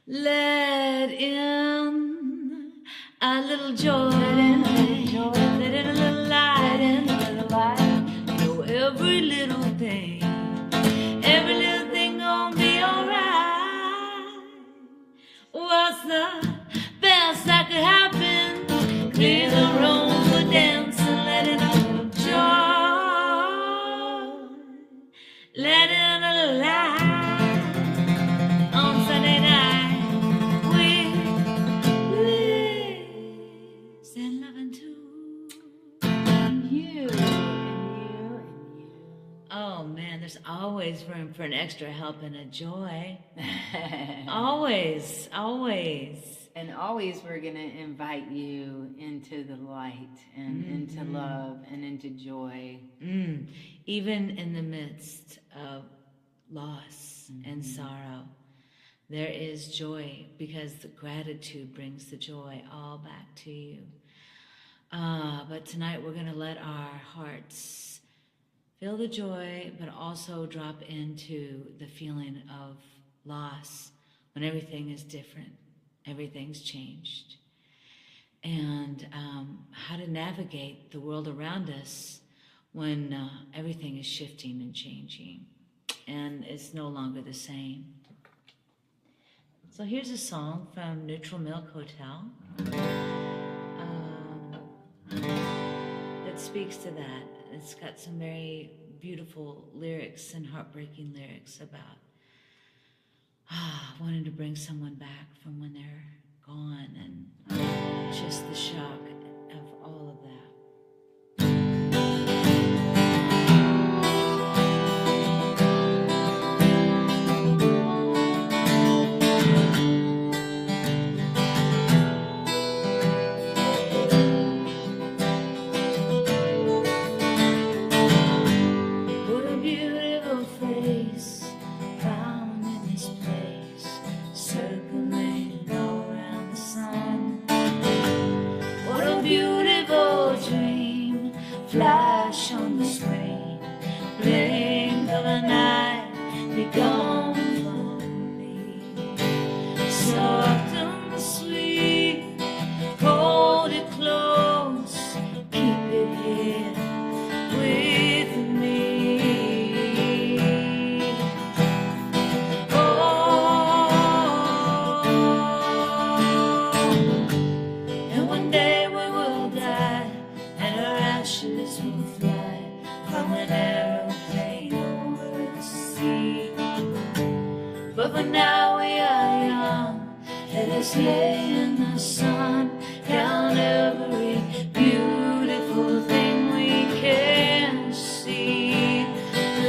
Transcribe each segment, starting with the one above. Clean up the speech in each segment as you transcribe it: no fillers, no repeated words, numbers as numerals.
Let in a little joy, let in a little light, know every little thing gonna be alright. What's the best that could happen? Clear the room for dancing, let in a little joy, let in a little light on Sunday night. And loving too. And you. Oh man, there's always room for an extra help and a joy. Always. And always we're going to invite you into the light and into love and into joy. Even in the midst of loss and sorrow, there is joy, because the gratitude brings the joy all back to you. But tonight we're going to let our hearts feel the joy, but also drop into the feeling of loss when everything is different, everything's changed. And how to navigate the world around us when everything is shifting and changing and it's no longer the same. So here's a song from Neutral Milk Hotel that speaks to that. It's got some very beautiful lyrics and heartbreaking lyrics about wanting to bring someone back from when they're gone, and just the shock of all of that. Flash on the screen, blink of an eye, be gone from me. Soft and sweet, hold it close, keep it here with me. Oh, and one day we will die, and our ashes will fly from an aeroplane over the sea. But for now we are young, let us lay in the sun, count every beautiful thing we can see.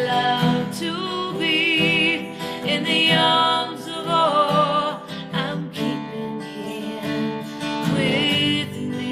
Love to be in the arms of all I'm keeping here with me.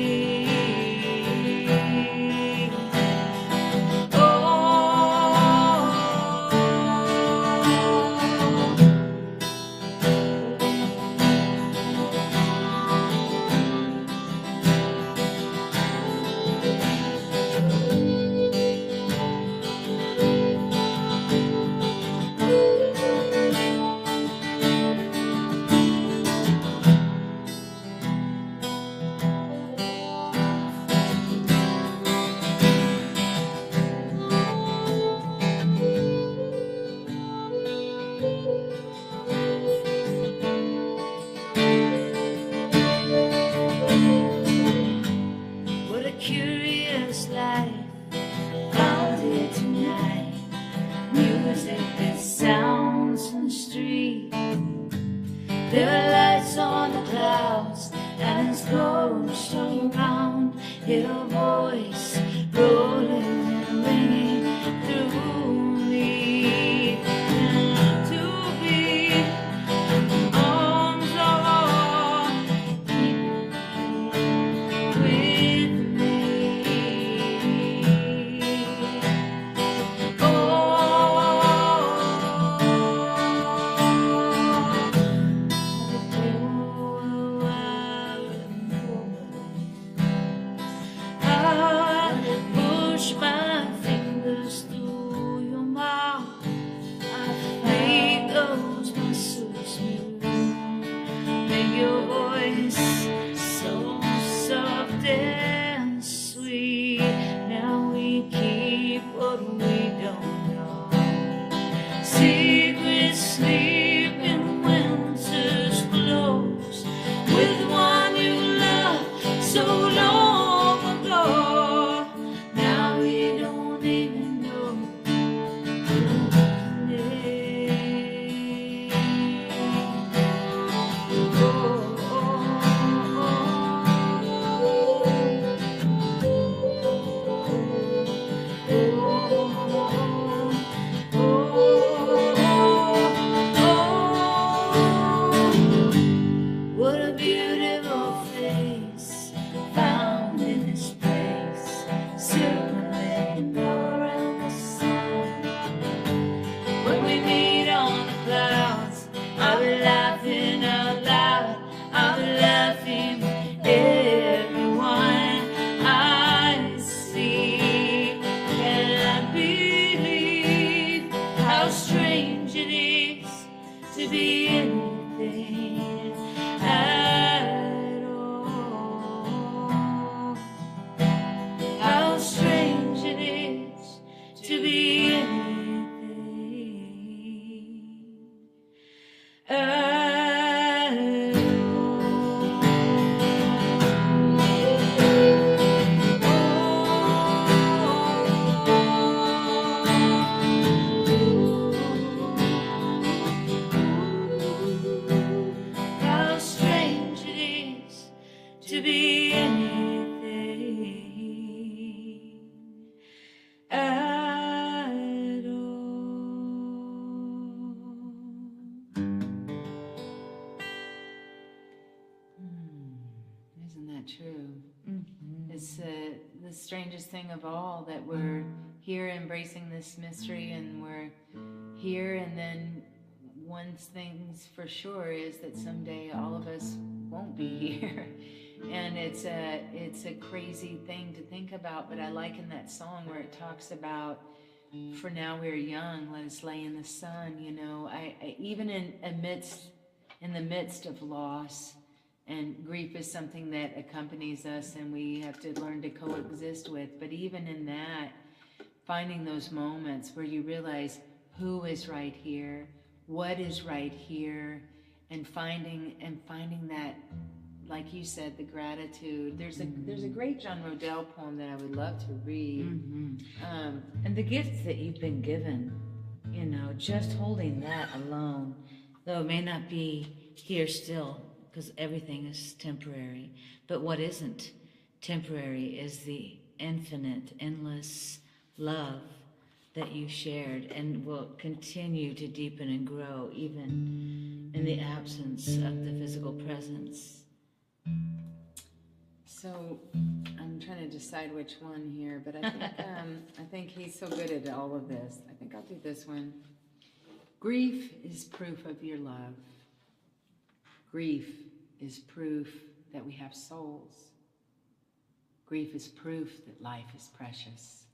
What a curious life found here tonight. Music that sounds from the street. There are lights on the clouds and it's close all around. Hear a voice rolling and ringing through me. And to be arms of all, keep it with me. Oh, be anything at all. How strange it is to be anything at all. How strange it is to be anything at all. Isn't that true? It's the strangest thing of all, that we're here embracing this mystery, and we're here, and then one thing's for sure is that someday all of us won't be here. And it's a crazy thing to think about, but I like in that song where it talks about, for now we're young, let us lay in the sun. You know, I even in the midst of loss, and grief is something that accompanies us and we have to learn to coexist with, but even in that, finding those moments where you realize who is right here, what is right here, and finding that, like you said, the gratitude. There's a great John Rodell poem that I would love to read. And the gifts that you've been given, you know, just holding that alone, though it may not be here still, because everything is temporary, but what isn't temporary is the infinite, endless love that you shared and will continue to deepen and grow even in the absence of the physical presence. So I'm trying to decide which one here, but I think I think he's so good at all of this. I think I'll do this one. Grief is proof of your love. Grief is proof that we have souls. Grief is proof that life is precious.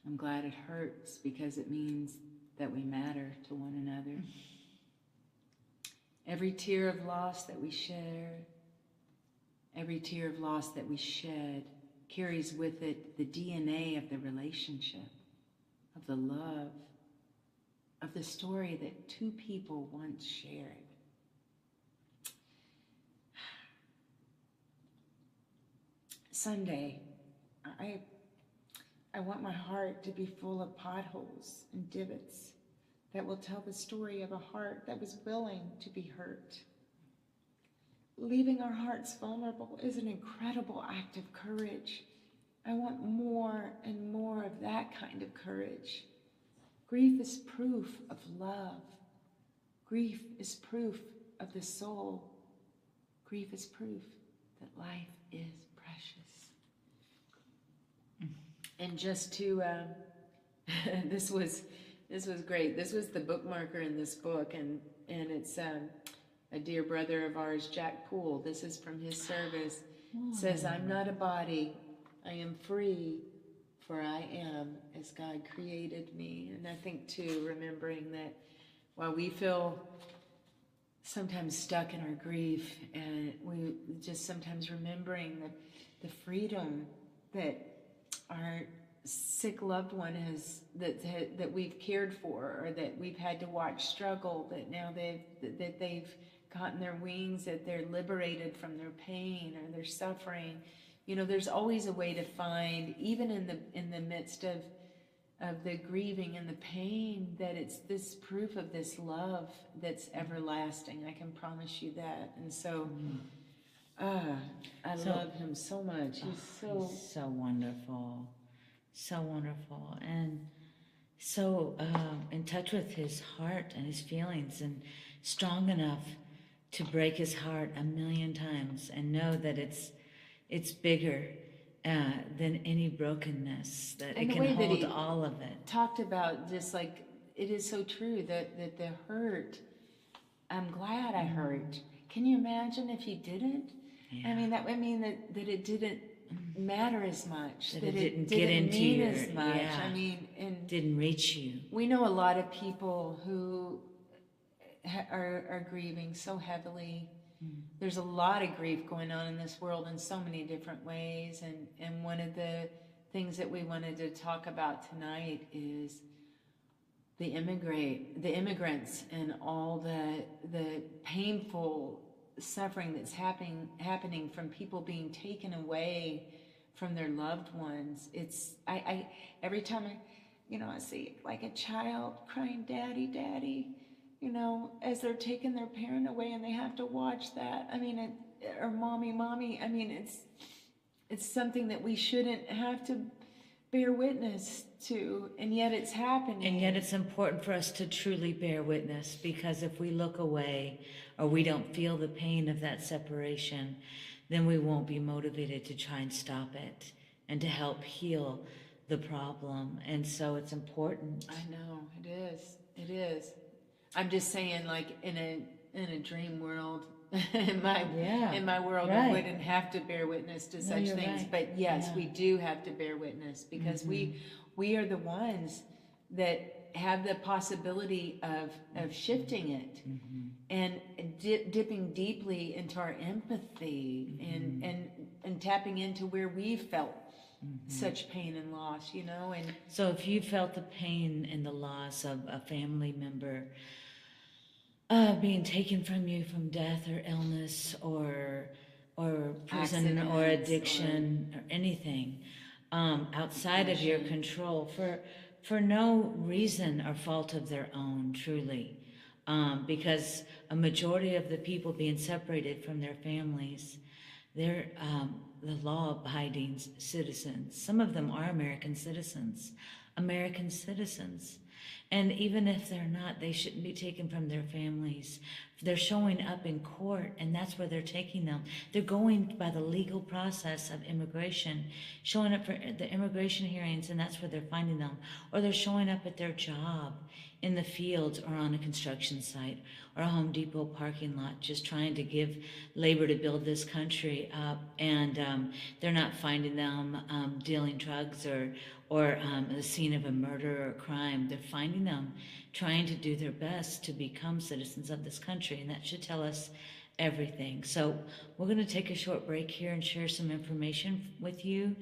I'm glad it hurts because it means that we matter to one another. Every tear of loss that we share, every tear of loss that we shed carries with it the DNA of the relationship, of the love, of the story that two people once shared. Sunday, I want my heart to be full of potholes and divots that will tell the story of a heart that was willing to be hurt. Leaving our hearts vulnerable is an incredible act of courage. I want more and more of that kind of courage. Grief is proof of love. Grief is proof of the soul. Grief is proof that life is precious. And just to, this was great. This was the bookmarker in this book, and it's a dear brother of ours, Jack Poole. This is from his service. It says, "I'm not a body, I am free, for I am as God created me." And I think too, remembering that while we feel sometimes stuck in our grief, and we just sometimes remembering the freedom that our sick loved one has, that we've cared for, or that we've had to watch struggle, that now they've gotten their wings, that they're liberated from their pain or their suffering. You know, there's always a way to find, even in the midst of the grieving and the pain, that it's this proof of this love that's everlasting. I can promise you that. And so I love him so much. He's so wonderful, so wonderful, and so in touch with his heart and his feelings, and strong enough to break his heart 1,000,000 times and know that it's bigger than any brokenness, that and it can hold all of it. Talked about, just like, it is so true that the hurt, I'm glad I hurt. Can you imagine if you didn't? Yeah. I mean, that would mean that it didn't matter as much, that it didn't get into you as much. Yeah. I mean, and didn't reach you. We know a lot of people who are grieving so heavily. There's a lot of grief going on in this world in so many different ways, and one of the things that we wanted to talk about tonight is the immigrants and all the painful suffering that's happening from people being taken away from their loved ones. It's I every time I see like a child crying, "Daddy, Daddy," as they're taking their parent away and they have to watch that. I mean, or "Mommy, Mommy." I mean, it's something that we shouldn't have to bear witness to, and yet it's happening. And yet it's important for us to truly bear witness, because if we look away or we don't feel the pain of that separation, then we won't be motivated to try and stop it and to help heal the problem. And so it's important. I know, it is. It is. I'm just saying, like, in a dream world, in my world, right. we wouldn't have to bear witness to such things. Right. But yes, we do have to bear witness, because we are the ones that have the possibility of shifting it and dipping deeply into our empathy and tapping into where we felt such pain and loss, and so if you felt the pain and the loss of a family member being taken from you from death or illness or prison or addiction or anything outside of your control for no reason or fault of their own, truly, because a majority of the people being separated from their families, they're the law-abiding citizens. Some of them are American citizens. And even if they're not, they shouldn't be taken from their families. They're showing up in court, and that's where they're taking them. They're going by the legal process of immigration, showing up for the immigration hearings, and that's where they're finding them. Or they're showing up at their job in the fields or on a construction site or a Home Depot parking lot, just trying to give labor to build this country up. And they're not finding them dealing drugs or the scene of a murder or a crime. They're finding them trying to do their best to become citizens of this country, and that should tell us everything. So we're going to take a short break here and share some information with you,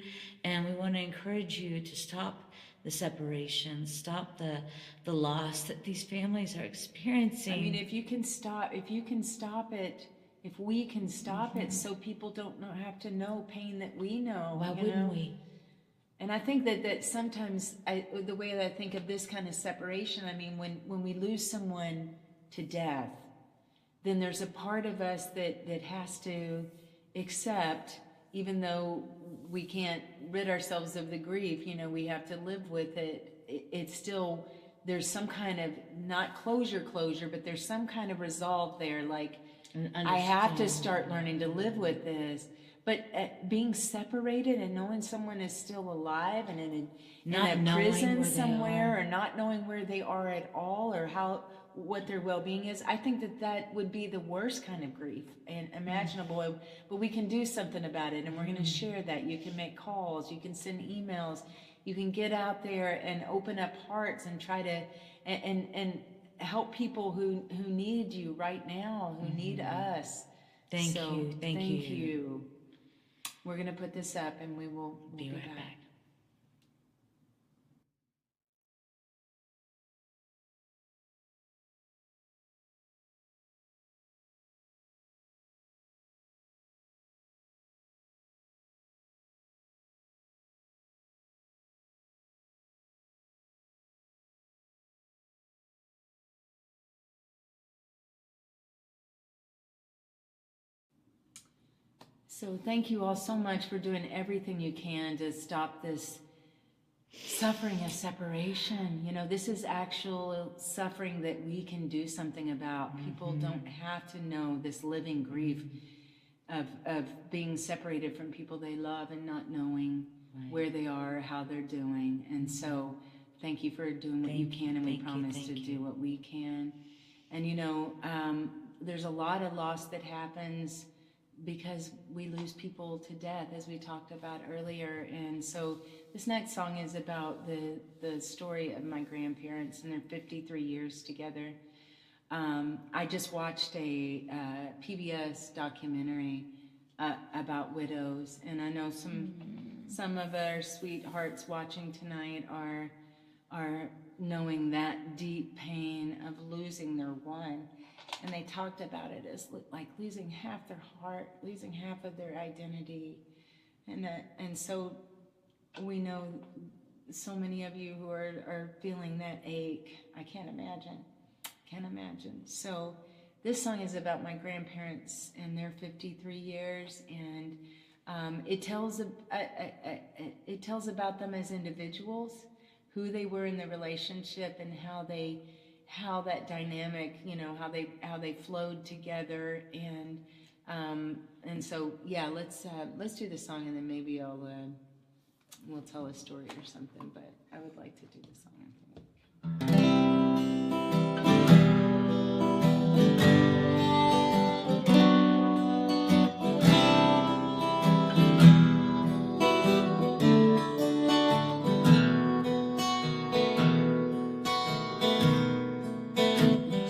and we want to encourage you to stop the separation, stop the loss that these families are experiencing. I mean, if we can stop it, so people don't have to know pain that we know. Why wouldn't we? And I think that sometimes the way that I think of this kind of separation, I mean, when we lose someone to death, then there's a part of us that has to accept, even though we can't rid ourselves of the grief, we have to live with it. It's still, there's some kind of, not closure, but there's some kind of resolve there. Like, I have to start learning to live with this. But being separated and knowing someone is still alive and in a prison somewhere, or not knowing where they are at all, or what their well-being is, I think that would be the worst kind of grief and imaginable. But we can do something about it, and we're going to share that. You can make calls, you can send emails, you can get out there and open up hearts and try to and help people who need you right now, who need us. Thank you. We're going to put this up, and we'll be right back. So thank you all so much for doing everything you can to stop this suffering of separation. This is actual suffering that we can do something about. People don't have to know this living grief of being separated from people they love and not knowing where they are, how they're doing. And so thank you for doing what you can, and we promise to do what we can. And there's a lot of loss that happens because we lose people to death, as we talked about earlier. And so this next song is about the story of my grandparents and their 53 years together. I just watched a PBS documentary about widows, and I know some of our sweethearts watching tonight are knowing that deep pain of losing their one, and they talked about it as like losing half their heart, losing half of their identity, and so we know so many of you who are feeling that ache. I can't imagine. So this song is about my grandparents and their 53 years, and it tells about them as individuals, who they were in the relationship, and how that dynamic, how they flowed together, and so yeah, let's do the song, and then maybe we'll tell a story or something. But I would like to do the song.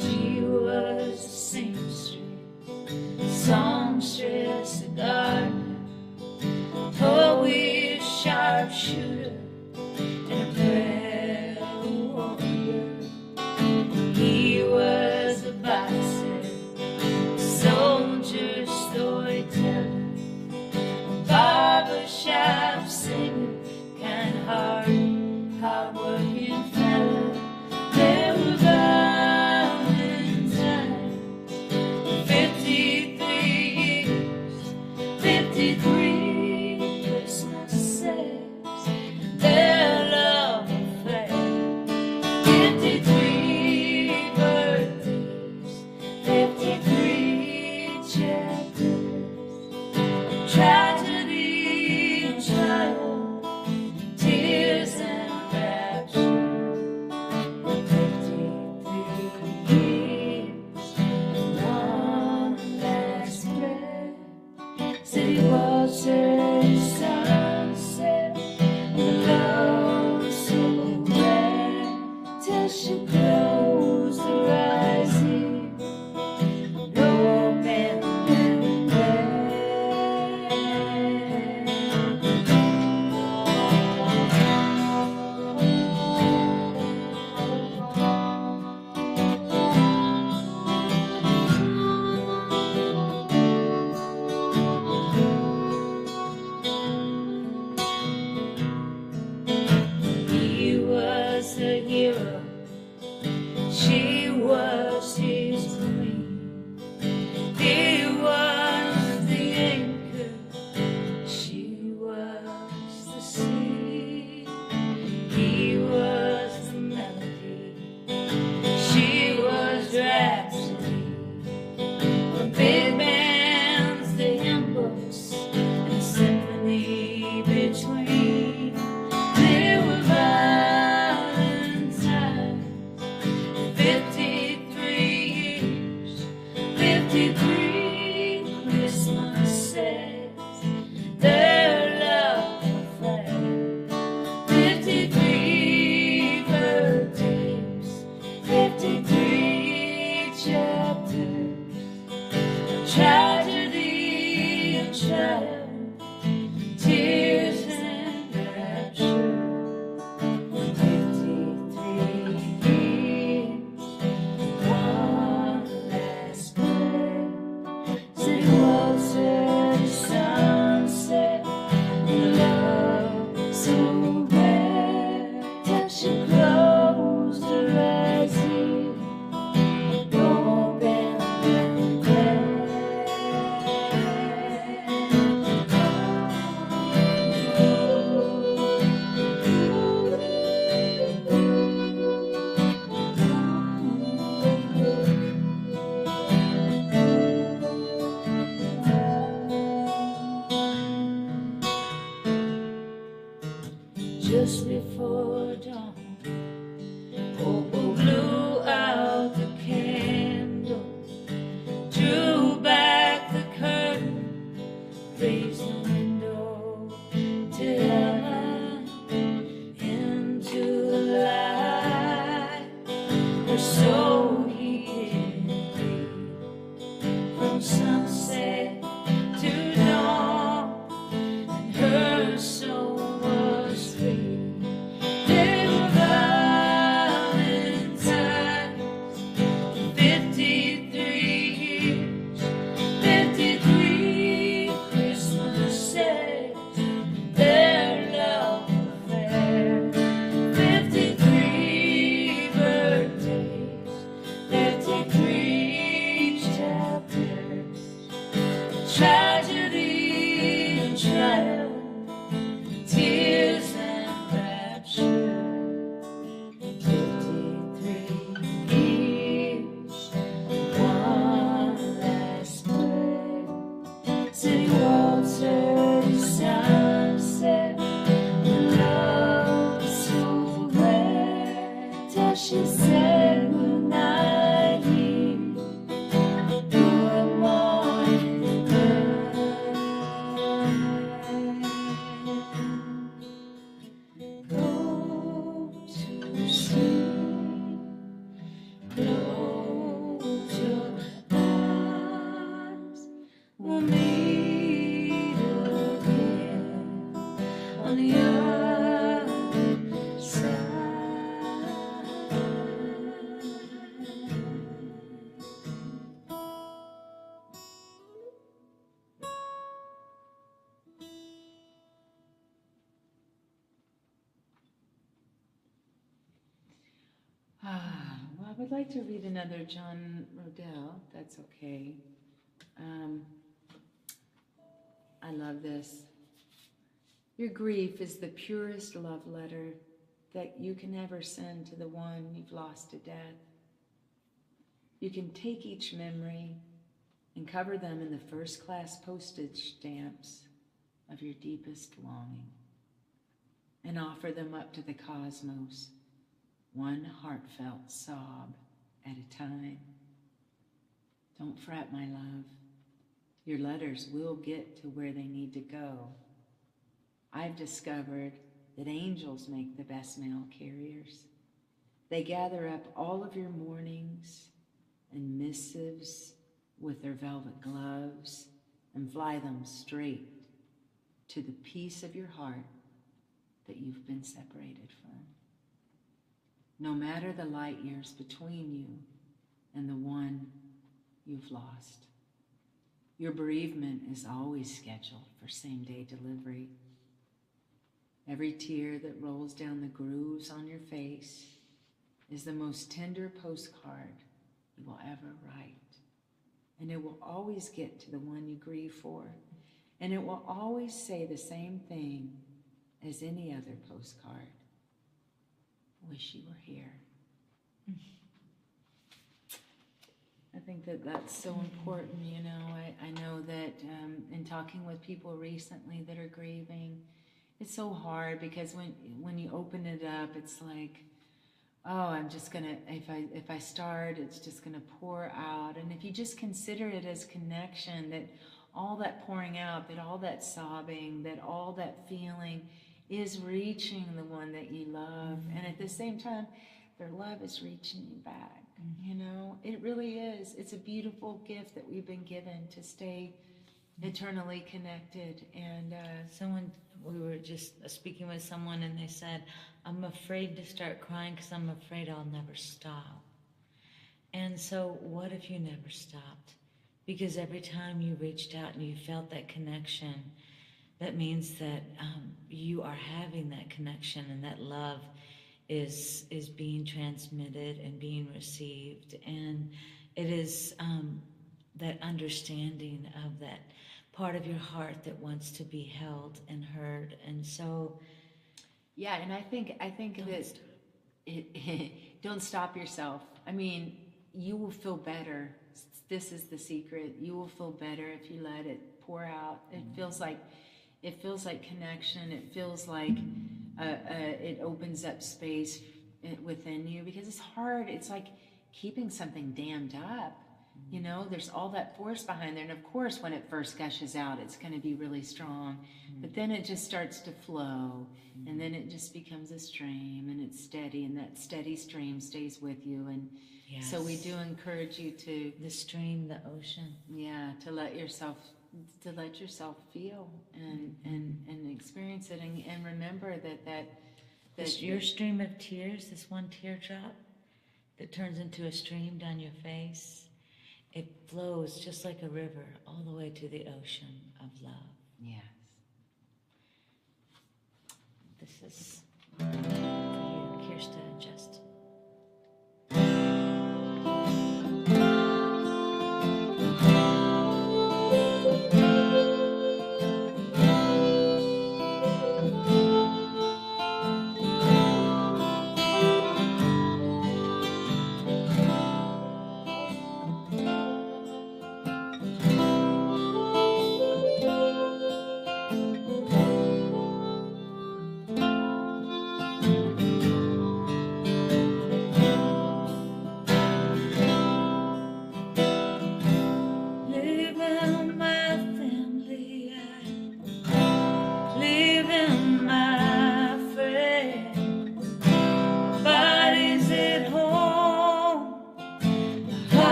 She was a seamstress, songstress, a gardener, poet, sharpshooter, and a prayer from sunset to dawn, and her soul was free. They were Valentine's, 53 years, 53 Christmases, their love affair, 53 birthdays, 53 chapters, tragedy and triumph, tears and rapture. 53 years, one last prayer. City Walter to sunset, the love so rare, till she said goodnight here. Good morning, go to sleep, close your eyes, we'll meet again on the other side. Well, I would like to read another John Rodell, if that's okay. I love this. Your grief is the purest love letter that you can ever send to the one you've lost to death. You can take each memory and cover them in the first-class postage stamps of your deepest longing and offer them up to the cosmos, one heartfelt sob at a time. Don't fret, my love. Your letters will get to where they need to go. I've discovered that angels make the best mail carriers. They gather up all of your mornings and missives with their velvet gloves and fly them straight to the piece of your heart that you've been separated from. No matter the light years between you and the one you've lost, your bereavement is always scheduled for same-day delivery. Every tear that rolls down the grooves on your face is the most tender postcard you will ever write. And it will always get to the one you grieve for. And it will always say the same thing as any other postcard. Wish you were here. I think that that's so important, you know. I know that in talking with people recently that are grieving, it's so hard because when you open it up, it's like, oh, I'm just gonna, if I start, it's just gonna pour out. And if you just consider it as connection, that all that pouring out, that all that sobbing, that all that feeling is reaching the one that you love. And at the same time, their love is reaching you back. You know, it really is. It's a beautiful gift that we've been given to stay eternally connected. And we were just speaking with someone and they said, I'm afraid to start crying because I'm afraid I'll never stop. And so what if you never stopped? Because every time you reached out and you felt that connection, that means that you are having that connection, and that love is being transmitted and being received. And it is that understanding of that part of your heart that wants to be held and heard. And so, yeah, and I think that don't stop yourself. I mean, you will feel better. This is the secret. You will feel better if you let it pour out. It feels like connection. It feels like it opens up space within you, because it's hard. It's like keeping something dammed up. You know, there's all that force behind there. And of course, when it first gushes out, it's going to be really strong. But then it just starts to flow. And then it just becomes a stream, and it's steady. And that steady stream stays with you. Yes. So we do encourage you to, The stream, the ocean. yeah, to let yourself feel and experience it, and remember that Your stream of tears, this one teardrop that turns into a stream down your face, it flows just like a river all the way to the ocean of love. yes. This is for you, Kirsta and Justin.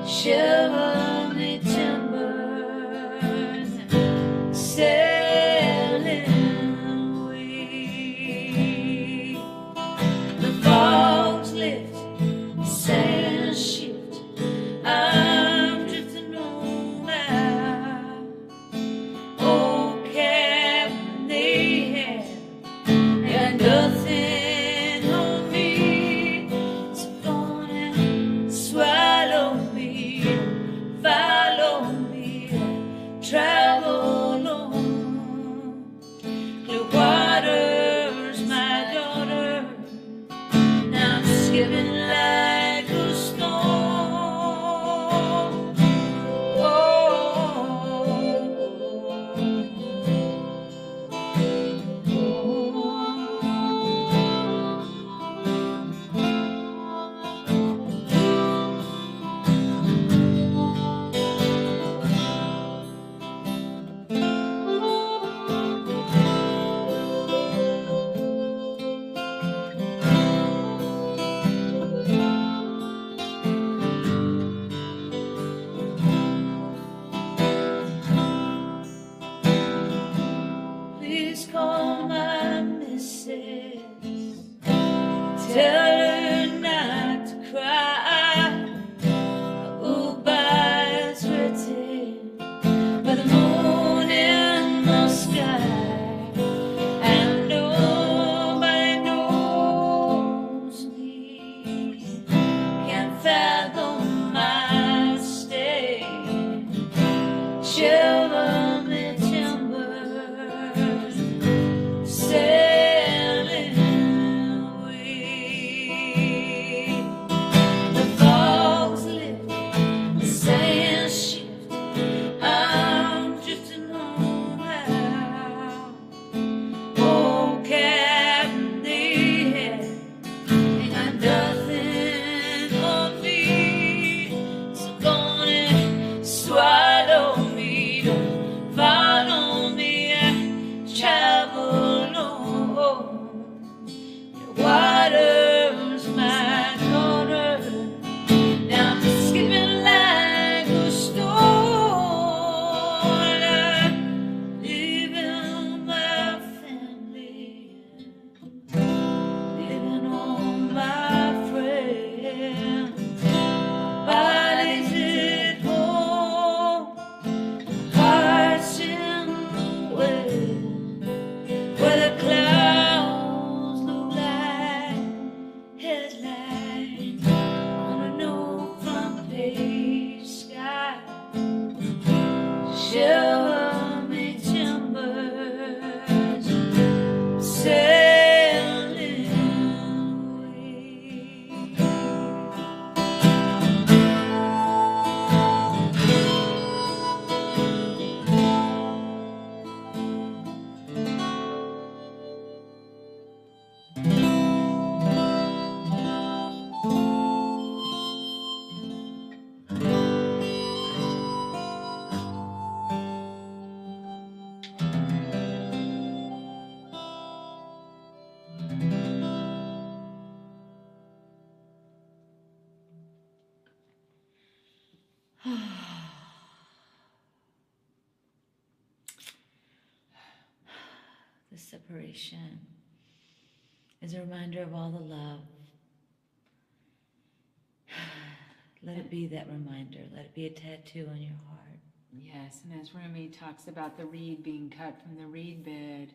Shiver me timbers sailing away. The fogs lift, sails shift. I'm drifting home now. Oh, Captain Ahab, got nothing on me. So go on and swallow me, follow me, travel on. Clear waters, my daughter, now I'm skipping like a stone. Please call my missus, tell her not to cry. Goodbye's written by the moon in the sky, and nobody knows me. Can't fathom my stay. Shiver me timbers sailing away. The separation is a reminder of all the love. Let it be that reminder. Let it be a tattoo on your heart. Yes, and as Rumi talks about the reed being cut from the reed bed,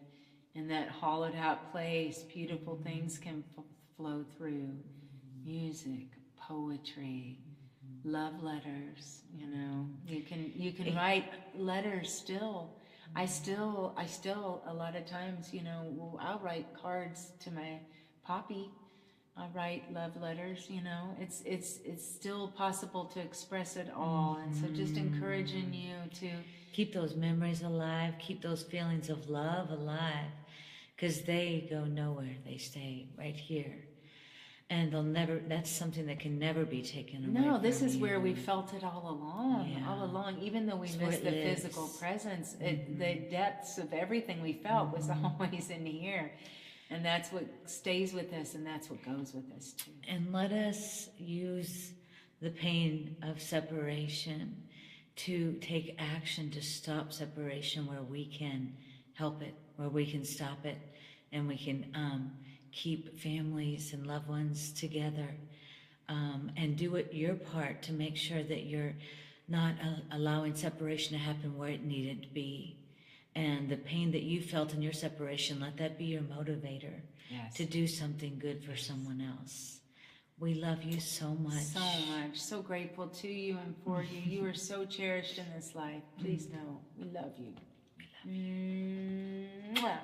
in that hollowed out place, beautiful things can flow through. Music, poetry, love letters, you know. You can write letters still. I still a lot of times, you know, I'll write cards to my poppy. I write love letters, you know. It's still possible to express it all. And so just encouraging you to keep those memories alive, keep those feelings of love alive, because they go nowhere. They stay right here. And they'll never, that's something that can never be taken away. No, this from is you. where we felt it all along, even though we missed the physical presence, the depths of everything we felt was always in here. And that's what stays with us, and that's what goes with us too. And let us use the pain of separation to take action to stop separation where we can help it, where we can stop it, and we can keep families and loved ones together, and do it your part to make sure that you're not allowing separation to happen where it needed to be. And the pain that you felt in your separation, let that be your motivator to do something good for someone else. We love you so much. So much. So grateful to you and for you. You are so cherished in this life. Please know we love you. We love you. Mwah.